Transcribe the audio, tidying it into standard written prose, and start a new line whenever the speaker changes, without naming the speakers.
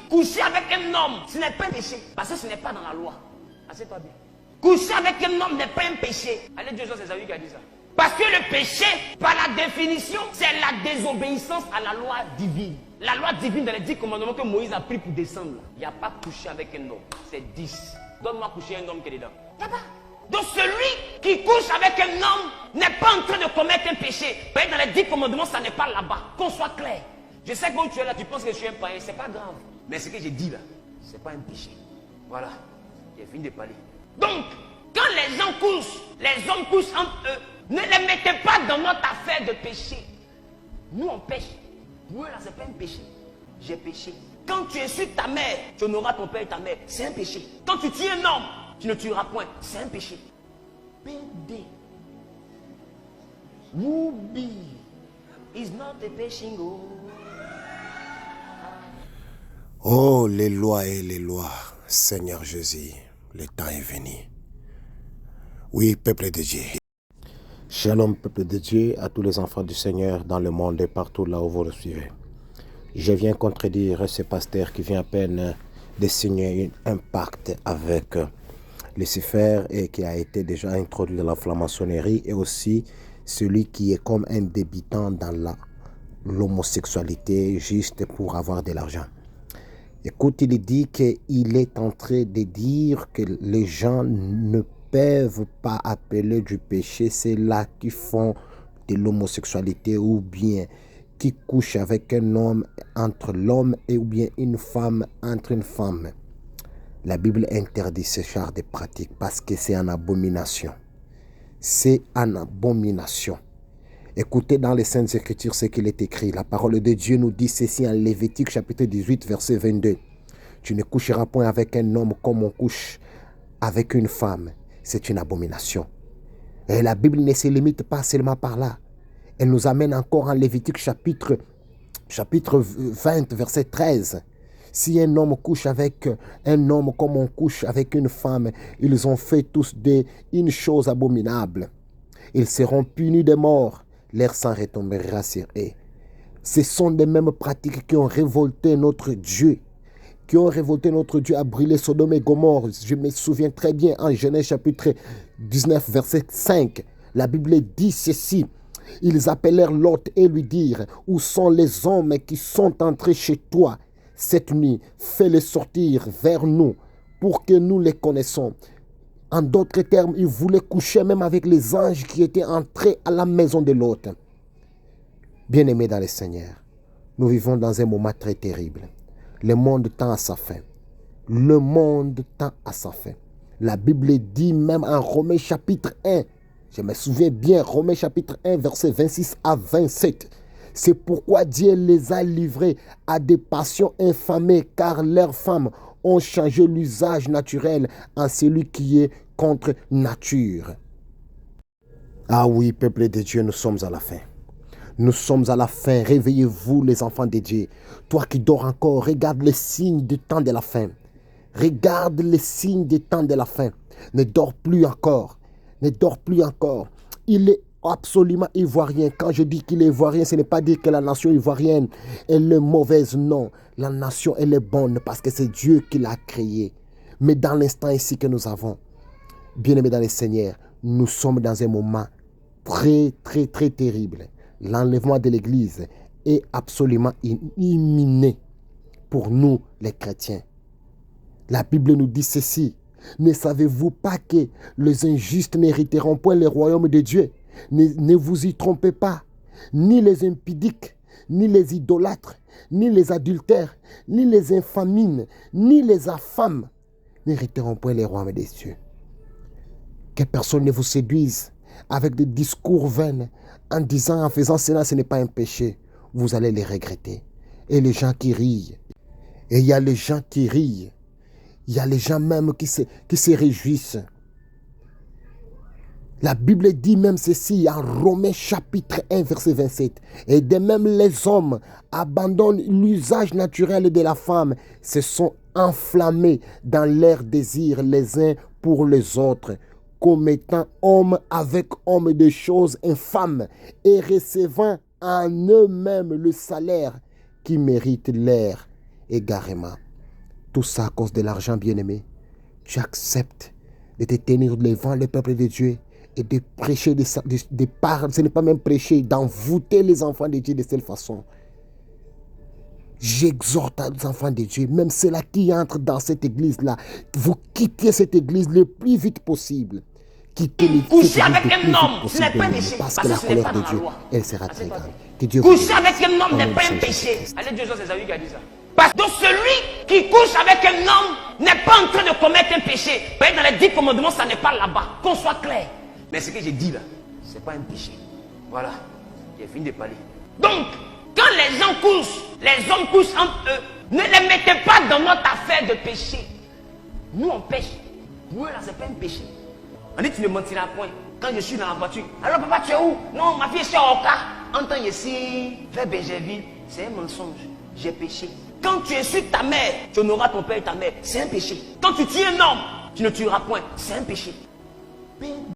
Coucher avec un homme, ce n'est pas un péché. Parce que ce n'est pas dans la loi. Assieds-toi bien. Coucher avec un homme n'est pas un péché. Allez, Dieu, c'est Esaü qui a dit ça. Parce que le péché, par la définition, c'est la désobéissance à la loi divine. La loi divine dans les 10 commandements que Moïse a pris pour descendre. Il n'y a pas couché avec un homme. C'est 10. Donne-moi coucher un homme qui est dedans. Il n'y a pas. Donc celui qui couche avec un homme n'est pas en train de commettre un péché. Mais dans les 10 commandements, ça n'est pas là-bas. Qu'on soit clair. Je sais que quand tu es là, tu penses que je suis un païen. C'est pas grave. Mais ce que j'ai dit là, c'est pas un péché. Voilà. J'ai fini de parler. Donc, quand les gens couchent, les hommes couchent entre eux, ne les mettez pas dans notre affaire de péché. Nous, on pêche. Pour eux, là, c'est pas un péché. J'ai péché. Quand tu insultes ta mère, tu honoreras ton père et ta mère. C'est un péché. Quand tu tues un homme, tu ne tueras point. C'est un péché. PD. Ruby is not a péché.
Oh, les lois et les lois. Seigneur Jésus, le temps est venu. Oui, peuple de Dieu. Shalom, peuple de Dieu, à tous les enfants du Seigneur dans le monde et partout là où vous le suivez. Je viens contredire ce pasteur qui vient à peine de signer un pacte avec Lucifer et qui a été déjà introduit dans la franc-maçonnerie, et aussi celui qui est comme un débutant dans l'homosexualité juste pour avoir de l'argent. Écoute, il dit qu'il est en train de dire que les gens ne peuvent pas appeler du péché ceux-là qui font de l'homosexualité ou bien qui couchent avec un homme entre l'homme et ou bien une femme entre une femme. La Bible interdit ce genre de pratiques parce que c'est une abomination. C'est une abomination. Écoutez dans les Saintes Écritures ce qu'il est écrit. La parole de Dieu nous dit ceci en Lévitique chapitre 18 verset 22. Tu ne coucheras point avec un homme comme on couche avec une femme. C'est une abomination. Et la Bible ne se limite pas seulement par là. Elle nous amène encore en Lévitique chapitre 20 verset 13. Si un homme couche avec un homme comme on couche avec une femme, ils ont fait tous une chose abominable. Ils seront punis de mort. Leur sang retombera sur eux. Ce sont les mêmes pratiques qui ont révolté notre Dieu. Qui ont révolté notre Dieu à brûler Sodome et Gomorrhe. Je me souviens très bien en Genèse chapitre 19 verset 5. La Bible dit ceci. Ils appelèrent Lot et lui dirent, où sont les hommes qui sont entrés chez toi cette nuit? Fais-les sortir vers nous pour que nous les connaissions. En d'autres termes, ils voulaient coucher même avec les anges qui étaient entrés à la maison de Lot. Bien-aimés dans le Seigneur, nous vivons dans un moment très terrible. Le monde tend à sa fin. Le monde tend à sa fin. La Bible dit même en Romains chapitre 1, je me souviens bien, Romains chapitre 1, versets 26 à 27. C'est pourquoi Dieu les a livrés à des passions infamées, car leurs femmes ont changé l'usage naturel en celui qui est contre nature. Ah oui, peuple de Dieu, nous sommes à la fin. Nous sommes à la fin. Réveillez-vous, les enfants de Dieu. Toi qui dors encore, regarde les signes du temps de la fin. Regarde les signes du temps de la fin. Ne dors plus encore. Ne dors plus encore. Il est absolument ivoirien. Quand je dis qu'il est ivoirien, ce n'est pas dire que la nation ivoirienne elle est mauvaise. Non, la nation elle est bonne parce que c'est Dieu qui l'a créée. Mais dans l'instant ici que nous avons, bien-aimés dans le Seigneur, nous sommes dans un moment très, très, très terrible. L'enlèvement de l'Église est absolument imminé pour nous, les chrétiens. La Bible nous dit ceci. Ne savez-vous pas que les injustes n'hériteront point le royaume de Dieu? Ne vous y trompez pas. Ni les impudiques, ni les idolâtres, ni les adultères, ni les infamines, ni les affâmes n'hériteront point le royaume des cieux. Que personne ne vous séduise avec des discours vains en disant, en faisant cela, ce n'est pas un péché. Vous allez les regretter. Et les gens qui rient. Et il y a les gens qui rient. Il y a les gens même qui se réjouissent. La Bible dit même ceci en Romains chapitre 1 verset 27. Et de même les hommes abandonnent l'usage naturel de la femme, se sont enflammés dans leurs désirs les uns pour les autres, commettant homme avec homme des choses infâmes et recevant en eux-mêmes le salaire qui mérite leur égarément. Tout ça à cause de l'argent, bien-aimé. Tu acceptes de te tenir devant le peuple de Dieu et de prêcher des paroles. Ce n'est pas même prêcher, d'envoûter les enfants de Dieu de cette façon. J'exhorte les enfants de Dieu, même ceux-là qui entrent dans cette église-là, vous quittez cette église le plus vite possible. Quittez les
coucher avec un homme, ce n'est pas un péché.
Parce que la colère de Dieu, elle sera très grande.
Coucher avec un homme n'est pas un péché. Allez, Dieu, c'est Zawi qui a dit ça. Parce que celui qui couche avec un homme n'est pas en train de commettre un péché. Vous voyez, dans les 10 commandements, ça n'est pas là-bas. Qu'on soit clair. Mais ce que j'ai dit là, ce n'est pas un péché. Voilà. J'ai fini de parler. Donc, quand les gens couchent, les hommes couchent entre eux, ne les mettez pas dans notre affaire de péché. Nous, on pêche. Pour eux, là, ce n'est pas un péché. On dit, tu ne mentiras point. Quand je suis dans la voiture, alors papa, tu es où? Non, ma fille est sur Oka. Entends ici, vers Bégerville, c'est un mensonge. J'ai péché. Quand tu insultes ta mère, tu honoreras ton père et ta mère. C'est un péché. Quand tu tues un homme, tu ne tueras point. C'est un péché.